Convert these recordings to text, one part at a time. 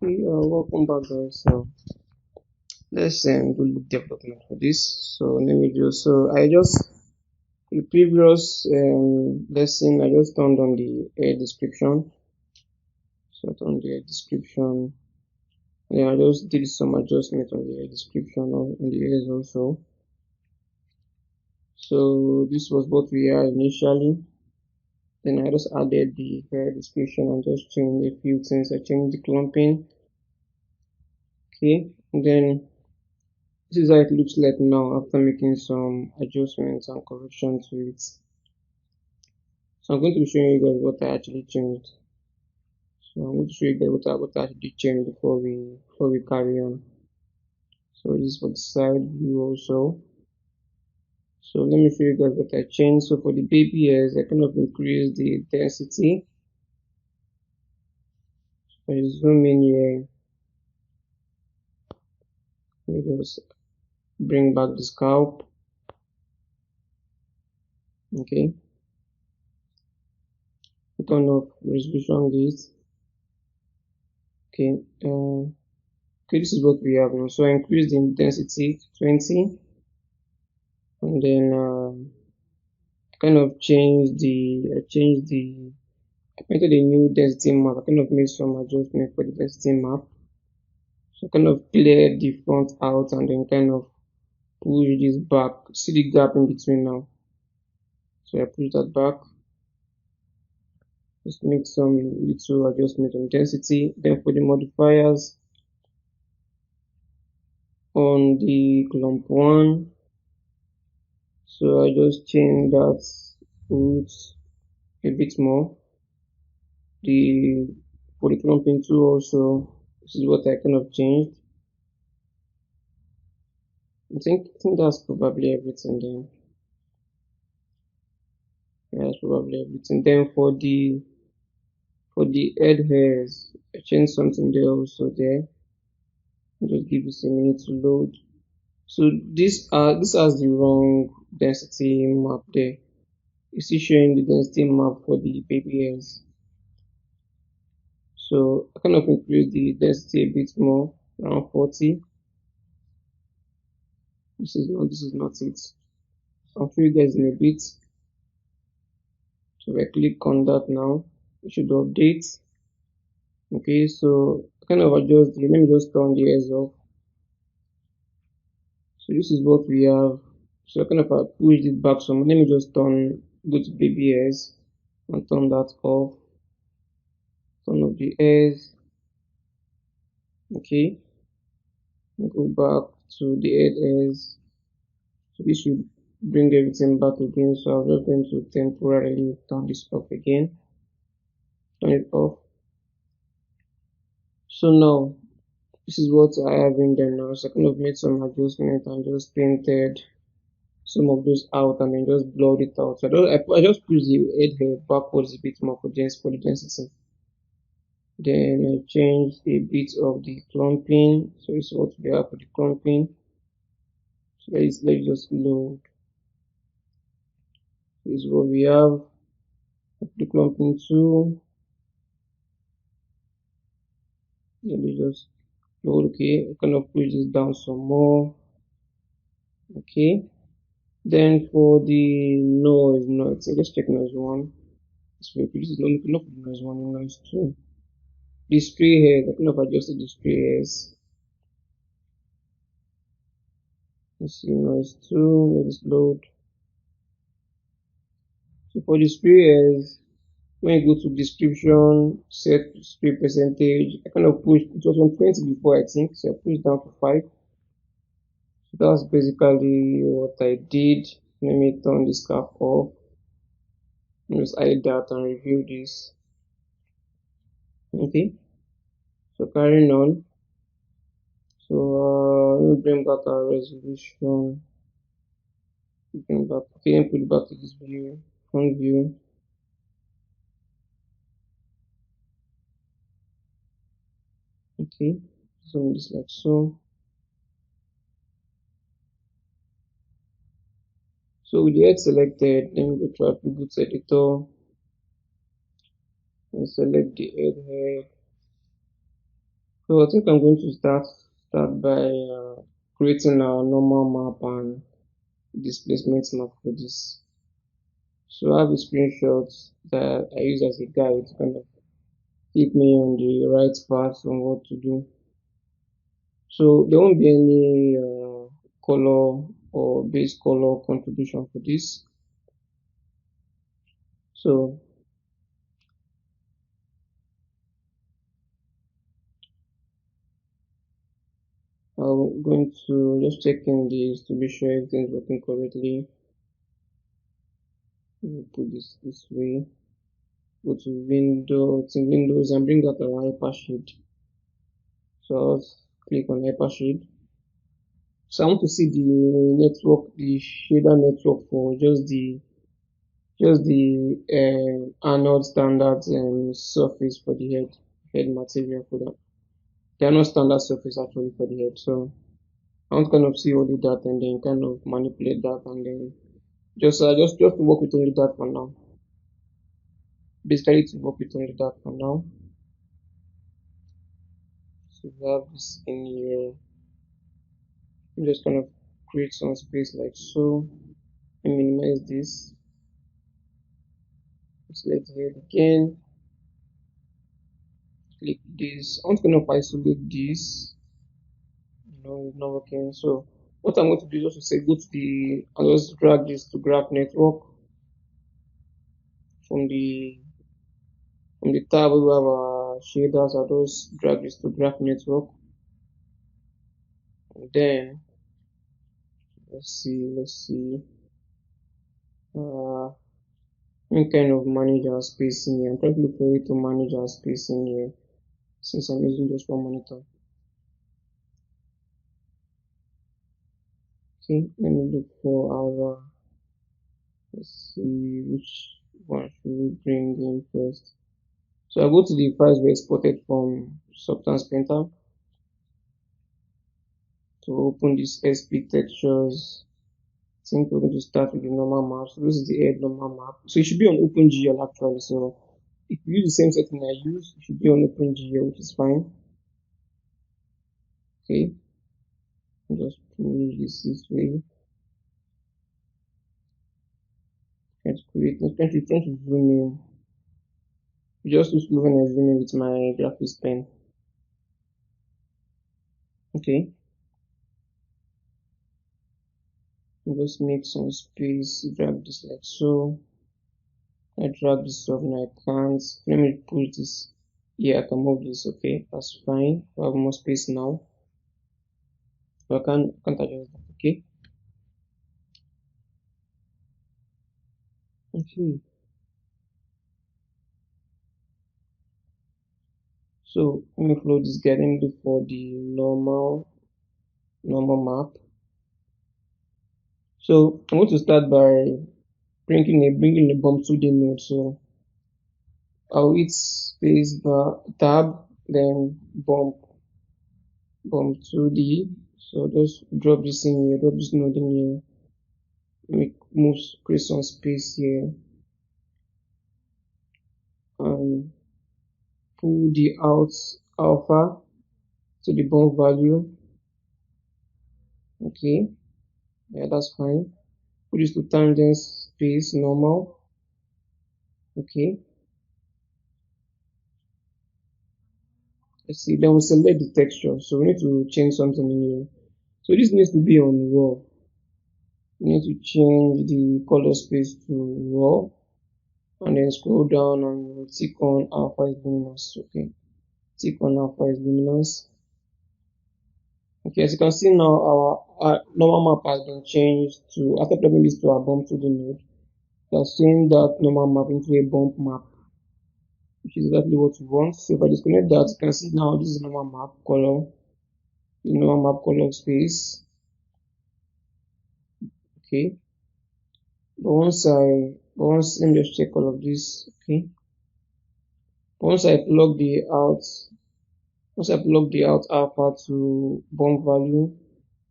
Okay, welcome back guys. So let's do the development for this. I just the previous lesson I just turned on the air description. So I turned the air description. Then I just did some adjustment on the air description on the airs also. So this was what we had initially. Then I just added the air description and just changed a few things. I changed the clumping. Okay, and then this is how it looks like now after making some adjustments and corrections to it. So I'm going to be showing you guys what I actually changed. So I'm going to show you guys what I actually changed before we carry on. So this is for the side view also. So let me show you guys what I changed. So for the baby hairs, I kind of increased the density. So I zoom in here. Let me just bring back the scalp. Okay. Turn off resolution gate. Okay. Okay, this is what we have now. So I increased the intensity to 20, and then kind of I painted a new density map. I kind of made some adjustment for the density map. So kind of cleared the front out and then kind of push this back. See the gap in between now. So I push that back. Just make some little adjustment on density. Then for the modifiers on the clump 1, so I just changed that root a bit more. For the clumping 2 also, this is what I kind of changed. I think that's probably everything then. Yeah, that's probably everything. Then for the head hairs, I changed something there also there. I'll just give this a minute to load. So this has the wrong density map there. It's still showing the density map for the baby hairs. So I kind of increase the density a bit more, around 40. This is not it. I'll show you guys in a bit. So if I click on that now, it should update. Okay, so kind of adjust let me just turn the airs off. So this is what we have. So I kind of push it back some. Let me just go to baby airs and turn that off. Turn off the airs. Okay, go back to the head airs. So this should bring everything back again. So I'm just going to temporarily turn this off again. Turn it off. So now this is what I have in there now. So I kind of made some adjustment and just painted some of those out and then just blurred it out. So I just pushed the head hair backwards a bit more for the density. Then I changed a bit of the clumping. So this is what we have for the clumping. So let's just load. This is what we have. The clumping too. Let me just load. Okay, I kind of push this down some more. Okay. Then for the noise, let's check noise 1. So this is not noise 1, noise 2. The spray hairs, I kind of adjusted the spray hairs. Let's see, noise 2, let us load. So for the spray hairs, when you go to description, set spray percentage, I kind of pushed, it was on 20 before I think, so I pushed down to 5. So that's basically what I did. Let me turn this cap off. Just hide that and review this. Okay, so carrying on. So let me bring back our resolution. Bring back, okay, put it back to this view, front view. Okay, zoom this like so. So with the head selected, then we go to attributes editor and select the head hair. So I think I'm going to start by creating our normal map and displacement map for this. So I have a screenshot that I use as a guide to kind of keep me on the right path on what to do. So there won't be any color or base color contribution for this. So I'm going to just check in this to be sure everything's working correctly. Put this way. Go to Windows and bring out our hypershade. So I'll click on hypershade. So I want to see the network, the shader network for just the Arnold standard surface for the head material for that. There are no standard surface actually for the head. So I want to kind of see only that and then kind of manipulate that and then just to work with only that for now. Basically to work with only that for now. So we have this in here. I'm just kind of create some space like so. And minimize this. Select head again. Click this. I want to kind of isolate this. It's not working. So what I'm going to do is also say go to I'll just drag this to graph network from the tab we have our shaders. I'll just drag this to graph network. And then let's see. We kind of manage our spacing here. I'm trying to look for a way to manage our spacing here since I'm using just one monitor. Okay, let me look for our, let's see which one should we bring in first. So I go to the files we exported from Substance Painter to open this SP textures. I think we're going to start with the normal map. So this is the head normal map. So it should be on OpenGL actually. So if you use the same setting I use, it should be on OpenGL, which is fine. Okay, just push this way. Let's create. I'm trying to zoom in. Just too slow when I zoom in with my graphics pen. Okay. Just make some space, drag this like so. I drag this off and I can't. Let me put this here. I can move this. Okay, that's fine. I have more space now. So I can't adjust that. Okay. Okay. So let me flow this guy. Let me look for the normal map. So I'm going to start by bringing a bump to the node. So I'll hit space bar tab, then bump 2D. So just drop this in here, drop this node in here. Move, create some space here, and pull the out alpha to the bump value. Okay, yeah, that's fine. Put this to tangent space normal. Okay, let's see. Then we select the texture. So we need to change something in here. So this needs to be on raw. We need to change the color space to raw, and then scroll down and tick on alpha is luminous. Okay, tick on alpha is luminous. Okay, as you can see now, our normal map has been changed to, after plugging this to our bump to the node, it has changed that normal map into a bump map, which is exactly what we want. So if I disconnect that, you can see now this is normal map color, the normal map color space. Okay, but let me just check all of this. Okay, once I plug the out alpha to bump value,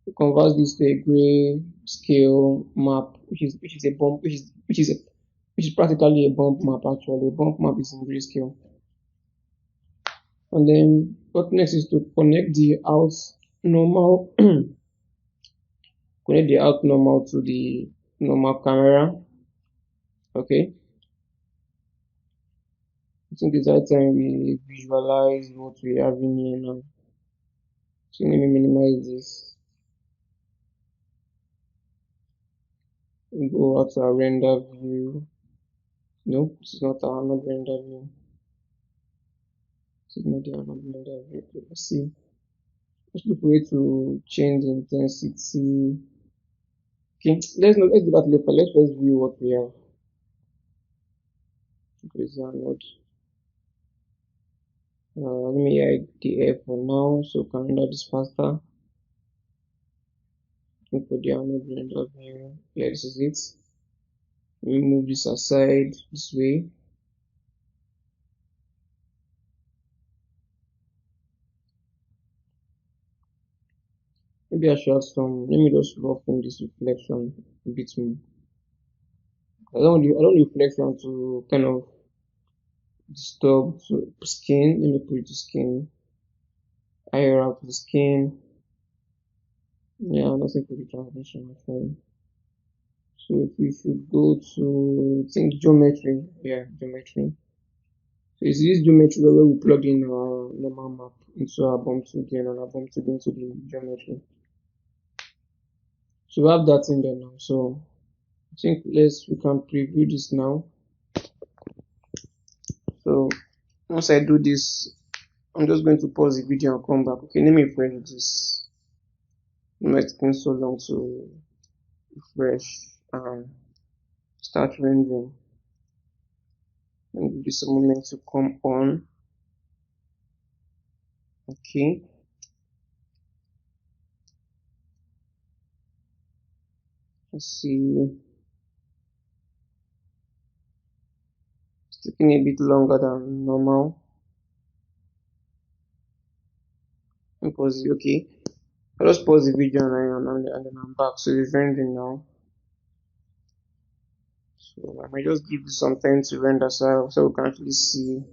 it converts this to a gray scale map, which is a bump, which is practically a bump map actually. A bump map is in grayscale. And then What next is to connect the out normal connect the out normal to the normal camera. Okay, I think it's high time we visualize what we have in here now. So let me minimize this. We go out to our render view. No, this is not our Arnold render view. This is not the Arnold render view. Let's see. Let's look for a way to change the intensity. Okay, let's do that later. Let's first view what we have. This Arnold. Let me hide the air for now so we can render this faster. Look for the Arnold render view. Yeah, this is it. We move this aside this way. Maybe I should add some. Let me just roughen this reflection a bit more. I don't want reflection to kind of disturb the skin. Let me put it to skin. Higher up the skin. Yeah, nothing for the transmission actually. So if we should go to, I think, geometry. Yeah, geometry. So it's this geometry where we plug in our normal map into our bump 2D and our bump 2D into the geometry. So we have that in there now. So I think we can preview this now. So once I do this, I'm just going to pause the video and come back. Okay, let me refresh this. It might take so long to refresh and start rendering. Let me give this a moment to come on. Okay. Let's see. It's taking a bit longer than normal. Pause it. Okay. I'll just pause the video and then I'm back. So it's rendering now. So I might just give this some time to render so we can actually see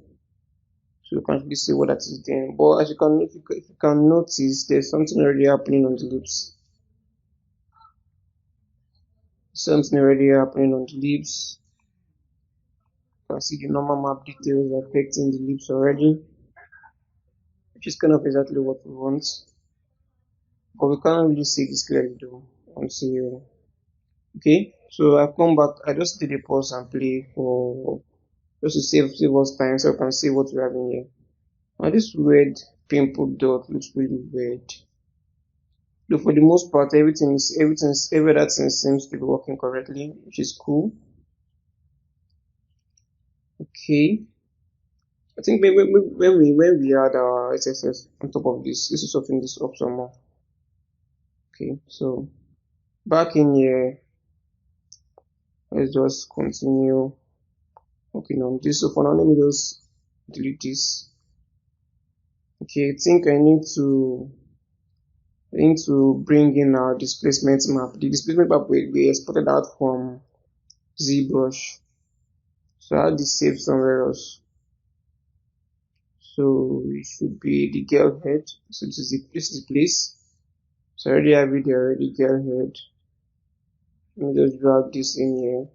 what that is doing. But as if you can notice, there's something already happening on the lips. Something already happening on the lips. You can see the normal map details affecting the lips already, which is kind of exactly what we want. But we can't really see this clearly though. Okay, so I've come back. I just did a pause and play for just to save us time so I can see what we have in here. Now this red pimple dot looks really weird. Though for the most part every other thing seems to be working correctly, which is cool. Okay. I think when we add our SSS on top of this is soften this up some more. Okay, so back in here, let's just continue working on this. So for now, let me just delete this. Okay, I think I need to bring in our displacement map. The displacement map we exported out from ZBrush. So I had this saved somewhere else. So it should be the girl head. So this is the place. So I already have it there already, girl head. Let me just drag this in here.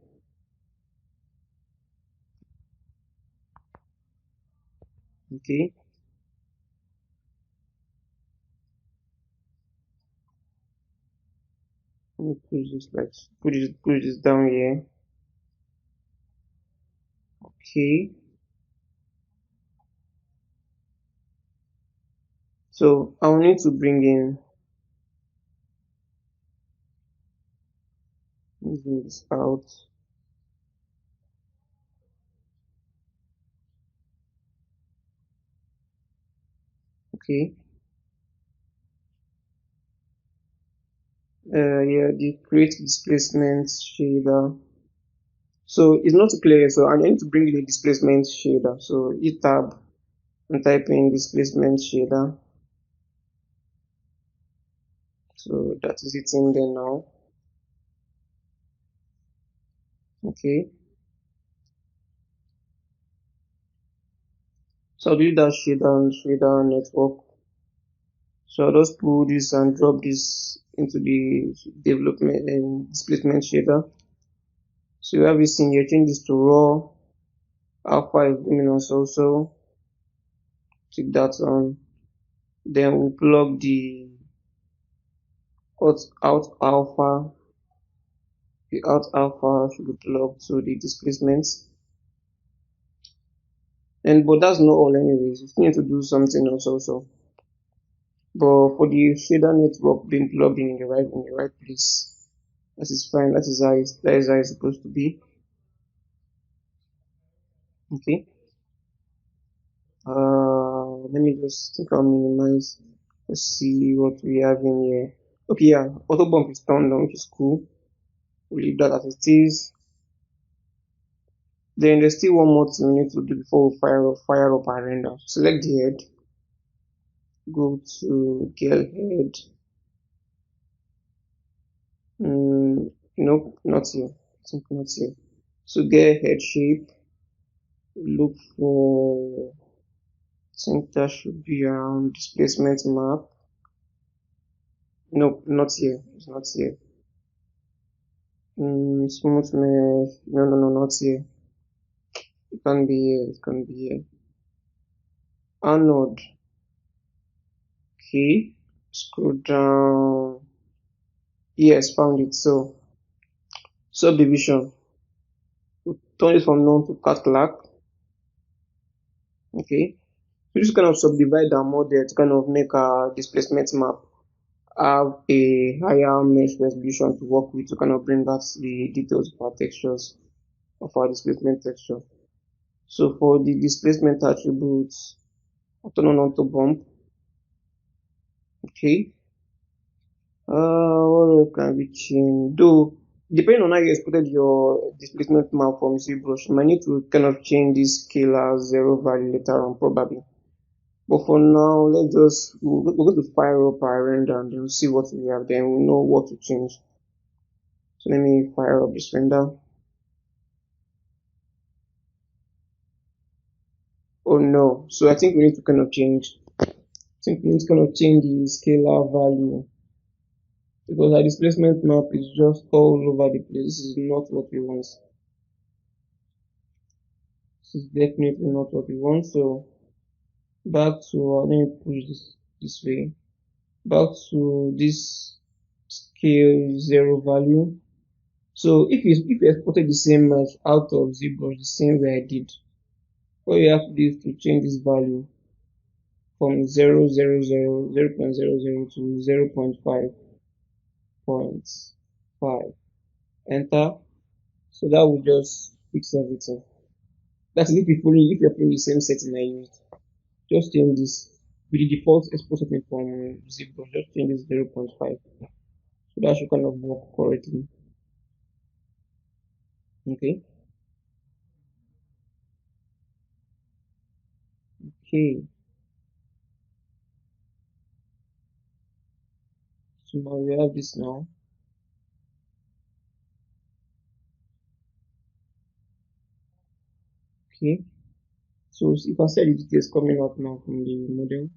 Okay. Let me push this down here. Okay. So I'll need to bring this out. Okay. Yeah, the create displacement shader. So it's not clear, so I need to bring in the displacement shader. So hit tab and type in displacement shader. So that is it in there now. Okay. So I'll do that shader network. So I'll just pull this and drop this into the development and displacement shader. So you have this thing here, change this to raw, alpha is luminous also, take that on. Then we'll plug the out alpha. The out alpha should be plugged to the displacement. And but that's not all anyways. You still need to do something else also. But for the shader network being plugged in the right place, that is fine. That is how it's supposed to be. Okay. Let me just think I'll minimize. Let's see what we have in here. Okay, yeah, auto bump is turned on, which is cool. We'll leave that as it is. Then there's still one more thing we need to do before we fire up our render. Select the head, go to girl head. Nope, not here. I think not here. So get head shape. Look for. I think that should be around displacement map. Nope, not here. It's not here. Smooth mesh. No, not here. It can be here. It can be here. Arnold. Okay. Scroll down. Yes, found it. So subdivision. We'll turn it from none to cat clerk. Okay. We just kind of subdivide our model to kind of make our displacement map have a higher mesh resolution to work with to kind of bring out the details of our textures, of our displacement texture. So for the displacement attributes, I'll turn on auto bump. Okay. What can we change? Though, depending on how you exported your displacement map from ZBrush, you might need to kind of change this scalar zero value later on, probably. But for now, we're going to fire up our render and then we'll see what we have. Then we'll know what to change. So let me fire up this render. Oh no. So I think we need to kind of change. I think we need to kind of change the scalar value. Because our displacement map is just all over the place. This is not what we want. This is definitely not what we want. So back to, let me push this way. Back to this scale zero value. So if you exported the same mesh out of ZBrush the same way I did, all you have to do is to change this value from 0.00 to 0.5. Enter. So that will just fix everything. That's if you're following the same setting I used. Just change this with the default export setting from ZBrush. Just change this 0.5. So that should kind of work correctly. Okay. Okay. So now we have this now. Okay. So you can see the details coming up now from the model.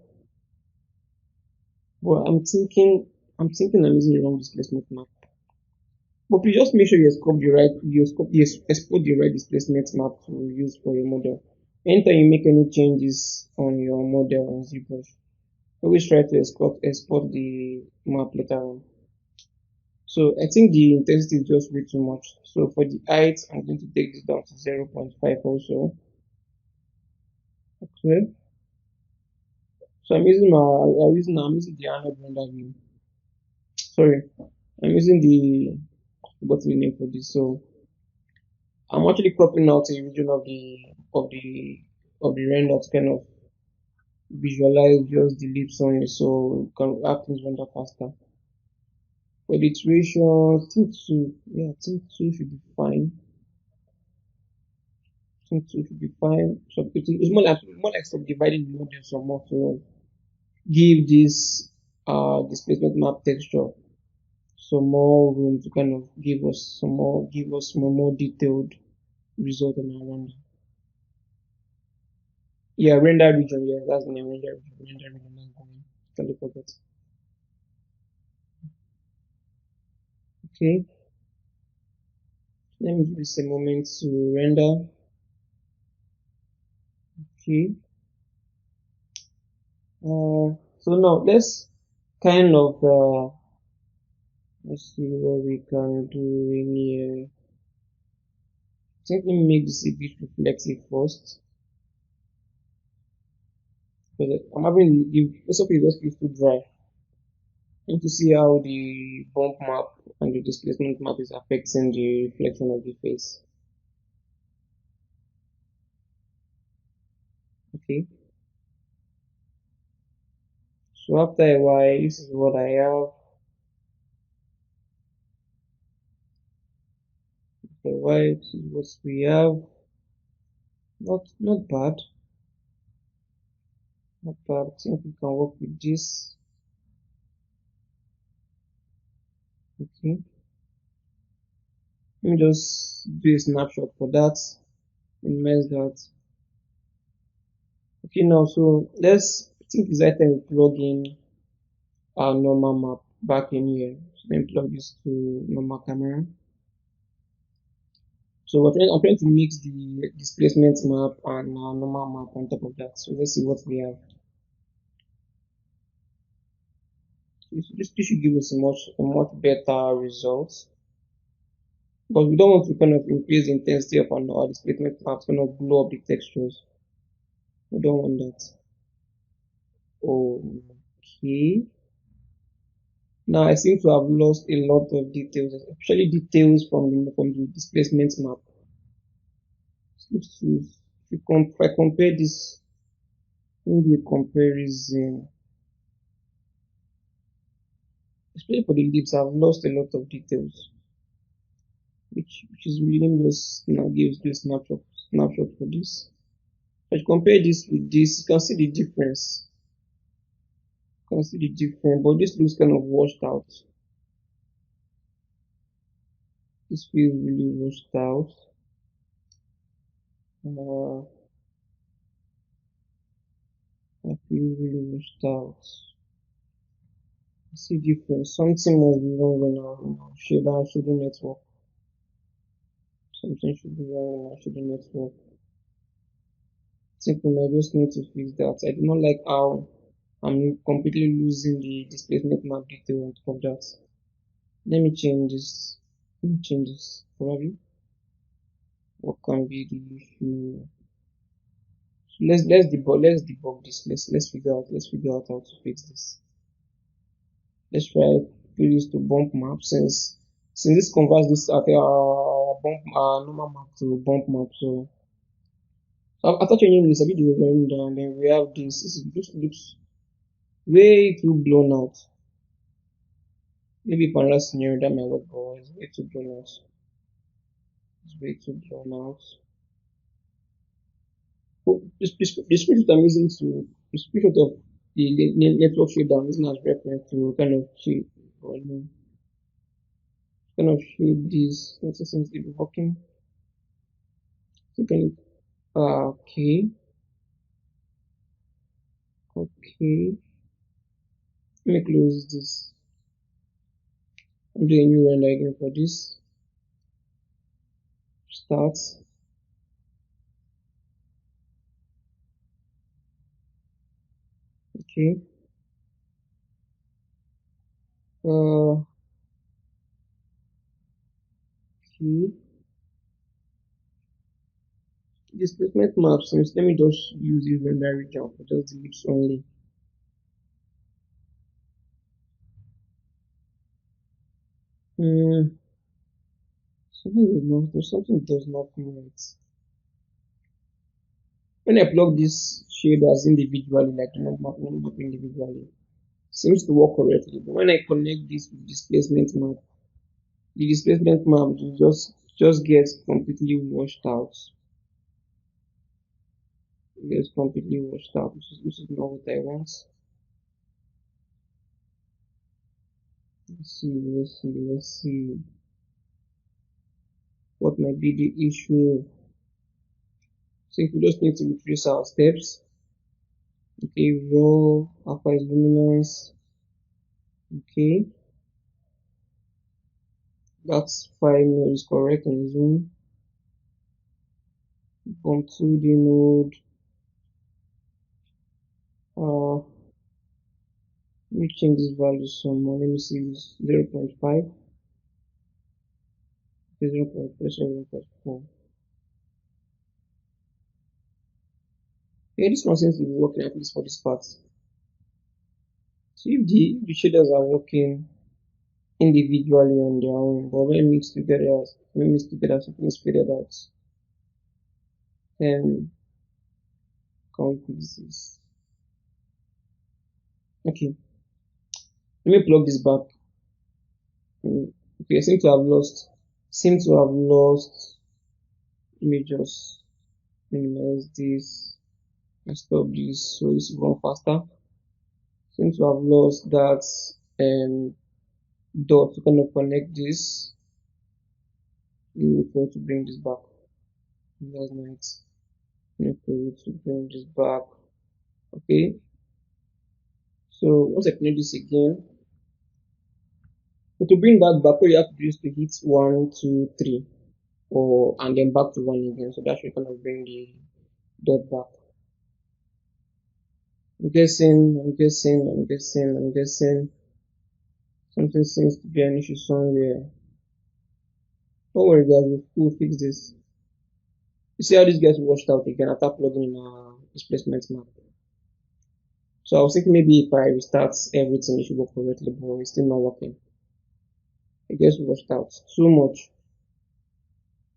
But I'm using the wrong displacement map. But please just make sure you export the right displacement map to use for your model. Anytime you make any changes on your model on ZBrush, always try to export the map later on. So I think the intensity is just way too much. So for the height, I'm going to take this down to 0.5 also. Okay. So I'm using the Arnold render view. Sorry, I'm using what's the name for this. So I'm actually cropping out a region of the render to kind of visualize just the lips on it, so you can have things render faster. For the iteration, I think two should be fine. So it's more like subdividing the model some more to give this displacement map texture some more room to kind of give us more detailed result on our render. Yeah, render region. Yeah, that's the name. Render region. Render region. That's the name. Totally forgot. Okay. Let me give this a moment to render. Okay. So now kind of let's see what we can do in here. I think let me make this a bit reflective first. Because I'm having the rest of it just feels too dry. I need to see how the bump map and the displacement map is affecting the reflection of the face. Okay. So after a while, this is what I have. After a while, this is what we have. Not bad. Not bad. I think we can work with this. Okay. Let me just do a snapshot for that. Minimize that. Okay, now so I think it's time we plug in our normal map back in here. So let me plug this to normal camera. So I'm trying to mix the displacement map and our normal map on top of that. So let's see what we have. This should give us a much better result. But we don't want to kind of increase the intensity of our displacement map, kind of blow up the textures. We don't want that. Okay. Now I seem to have lost a lot of details, especially details from the displacement map. If if I compare this, maybe a comparison, especially for the lips, I've lost a lot of details, which is really, let me just now give you a snapshot for this. If I compare this with this, you can see the difference. You can see the difference, but this looks kind of washed out. This feels really washed out. Uh, I feel really washed out. I see difference. Something must be wrong in our shader network. Something should be wrong in our shader network. I think we might just need to fix that. I do not like how I'm completely losing the displacement map detail on top of that. Let me change this. Let me change this. Probably. What can be the issue? So let's debug this. Let's figure out how to fix this. Let's try to do this to bump map since this converts this at bump normal map to bump map. So after changing this, I did the render and then we have this. This looks way too blown out. Maybe for another scenario that might work, but it's way too blown out. It's way too blown out. So the screenshot I'm using to the screenshot of the network shader I'm using as reference to kind of shape or kind of shape this. Let's see since it's working. So can okay, okay. Let me close this. I'm doing a new render again for this. Start. Okay. Okay. Displacement maps. Let me just use this render region for just the lips only. Hmm. Something does not feel right. When I plug these shaders individually, like not individually, seems to work correctly. But when I connect this with displacement map, the displacement map just gets completely washed out. It gets completely washed out, which is not what I want. Let's see. What might be the issue? So if we just need to retrace our steps, okay, raw, alpha is luminance, okay, that's 5 is correct on zoom. From 2D node, let me change this value some more. Let me see, 0 0.5, 0 0.3, 0.4. Yeah, this one seems to be working at least for this part. So if the shaders are working individually on their own, but when mixed together, something is faded out, then can we fix this? Okay, let me plug this back. Okay, I seem to have lost. Let me just minimize this and stop this so it's run faster. Seem to have lost that dot to kind of connect this. We try to bring this back. That's nice. Okay, to bring this back. Okay, so once I connect this again, so to bring that back, all you have to do is to hit 1, 2, 3, or and then back to 1 again. So that should kind of bring the dot back. I'm guessing something seems to be an issue somewhere. Don't worry guys, we'll fix this. You see how this gets washed out again after plugging in our displacement map. So I was thinking maybe if I restart everything it should work correctly, but it's still not working. It gets washed out too much.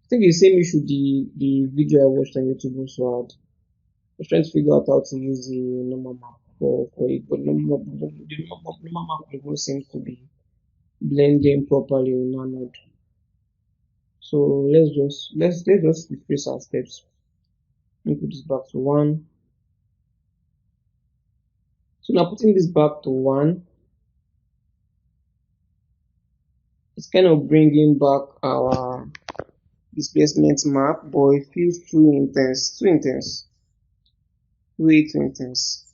I think it's the same issue the video I watched on YouTube also had. I was trying to figure out how to use the normal map for it, but the normal map doesn't seem to be blending properly in Arnold. So let's just retrace our steps. Let me put this back to 1. So now putting this back to 1, it's kind of bringing back our displacement map, but it feels too intense, way too intense.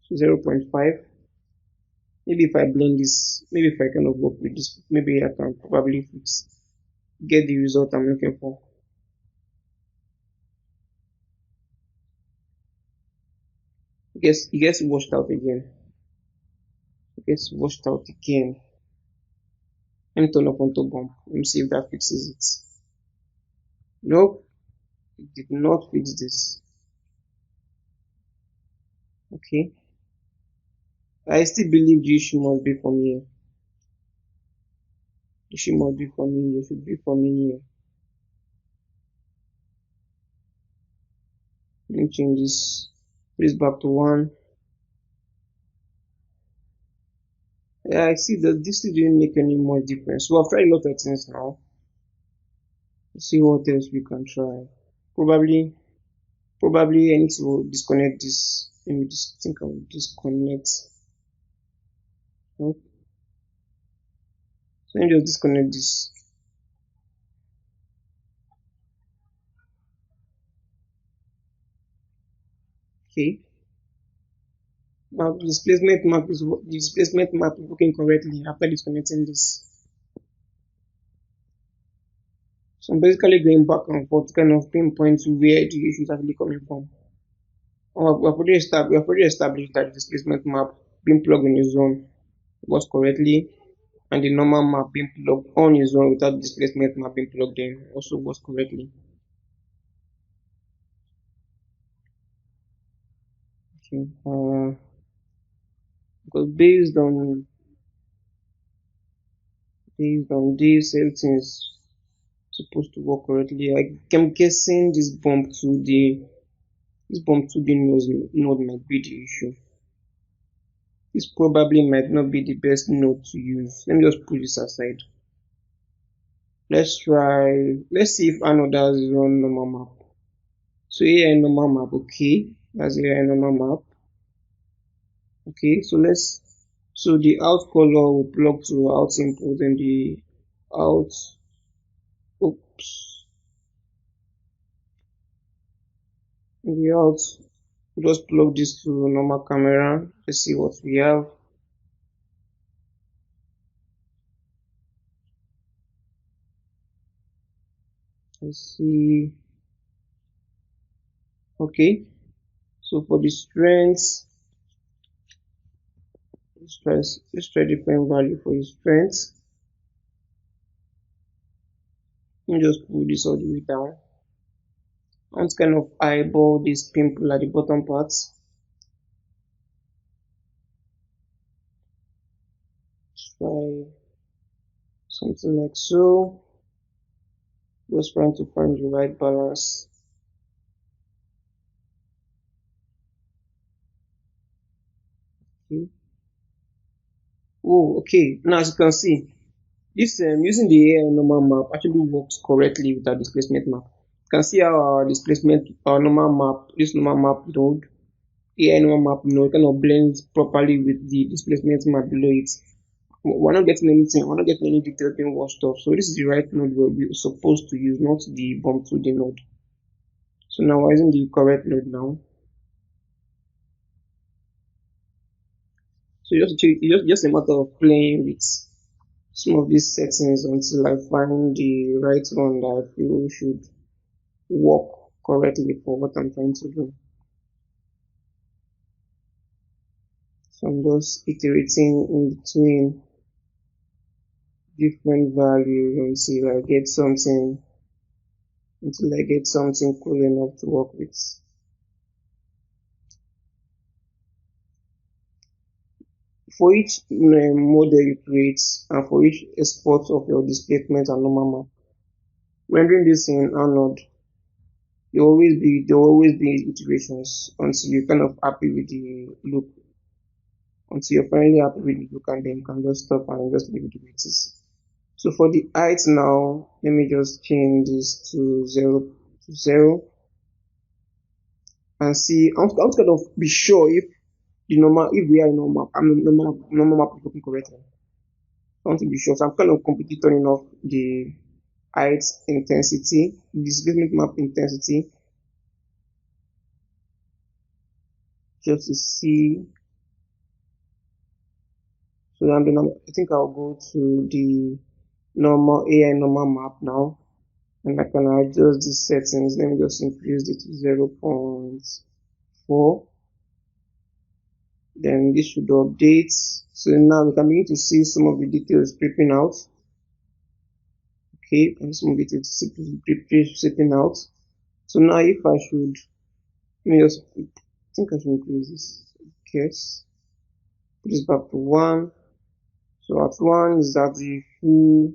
So 0.5. Maybe if I blend this, maybe if I kind of work with this, maybe I can probably get the result I'm looking for. It gets washed out again. It gets washed out again. Let me turn up onto bump. Let me see if that fixes it. Nope, it did not fix this. Okay. I still believe the issue must be from here. The issue must be from here. It should be from here. Let me change this. Put this back to 1. Yeah, I see that this didn't make any more difference. So I've tried a lot of things now. Let's see what else we can try. Probably I need to disconnect this. Let me just think I'll disconnect. Nope. So let me just disconnect this. Okay. Now the displacement map is working correctly after disconnecting this. So I'm basically going back and forth to kind of pinpoint where the issue is actually coming from. We've already established that the displacement map being plugged in its zone works correctly, and the normal map being plugged on its own without displacement map being plugged in also works correctly. Okay. Because based on this, everything is supposed to work correctly. I'm guessing this bump to the node might be the issue. This probably might not be the best node to use. Let me just put this aside. Let's see if Arnold has his own normal map. So here in normal map, okay. That's here in normal map. Okay, so the out color will plug to out input and the out, oops. In the out, just plug this to normal camera. Let's see what we have. Let's see. Okay, so for the strength, let's try different value for the strength. Let me just pull this all the way down. I want to kind of eyeball this pimple at the bottom part. Try something like so. Just trying to find the right balance. Okay. Oh, okay. Now as you can see, this using the AI normal map actually works correctly with our displacement map. You can see how our displacement, our normal map, this normal map node, AI normal map node kind of blends properly with the displacement map below it. We're not getting anything, we're not getting any detail being washed off. So this is the right node we're supposed to use, not the bump to the node. So now we're using the correct node now. So just a matter of playing with some of these settings until I find the right one that I feel should work correctly for what I'm trying to do. So I'm just iterating in between different values until I get something cool enough to work with. For each model you create and for each export of your displacement and normal map, rendering this in Arnold, there will always be iterations until you're kind of happy with the look. Until you're finally happy with the look, and then you can just stop and just leave it the way it is. So for the height now, let me just change this to 0 and see. I want to kind of be sure if we are in normal, normal map is looking correctly. I want to be sure. So I'm kind of completely turning off the height intensity, displacement map intensity, just to see. So I think I'll go to the normal AI normal map now, and I can adjust the settings. Let me just increase it to 0.4. Then this should update. So now we can begin to see some of the details creeping out. Okay, and some of it is creeping out. So now if I should, let me just, I think I should increase this. Yes, put this back to 1. So at 1 is at full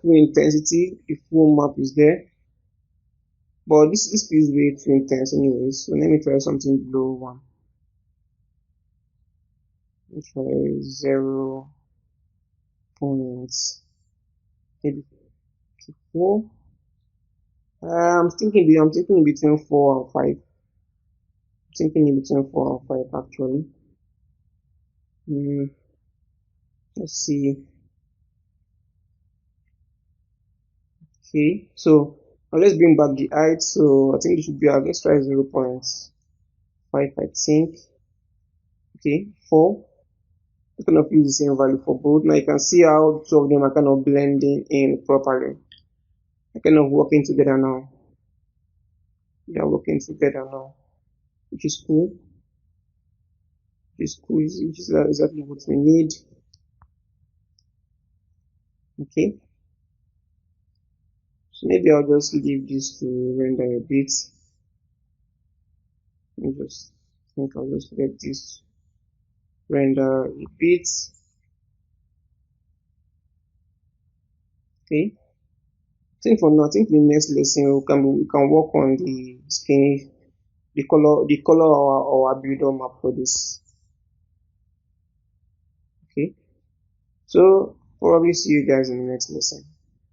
intensity. The full map is there. But this feels way too intense anyway. So let me try something below 1. Let me try 0 points, maybe 4. I'm thinking between 4 and 5. I'm thinking in between 4 and 5 actually. Let's see. Okay, so now let's bring back the height. So I think it should be, let's try 0.5, I think. Okay, 4. I'm kind of use the same value for both. Now you can see how two of them are kind of blending in properly. They're kind of working together now. They are working together now, which is cool. Which is exactly what we need. Okay, so maybe I'll just leave this to render a bit. I'll just let this render a bit. Okay, I think the next lesson we can work on the skin, the color of our builder map for this. Okay, so probably see you guys in the next lesson.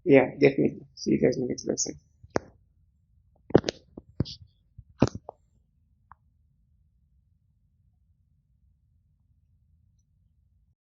Yeah, definitely see you guys in the next lesson.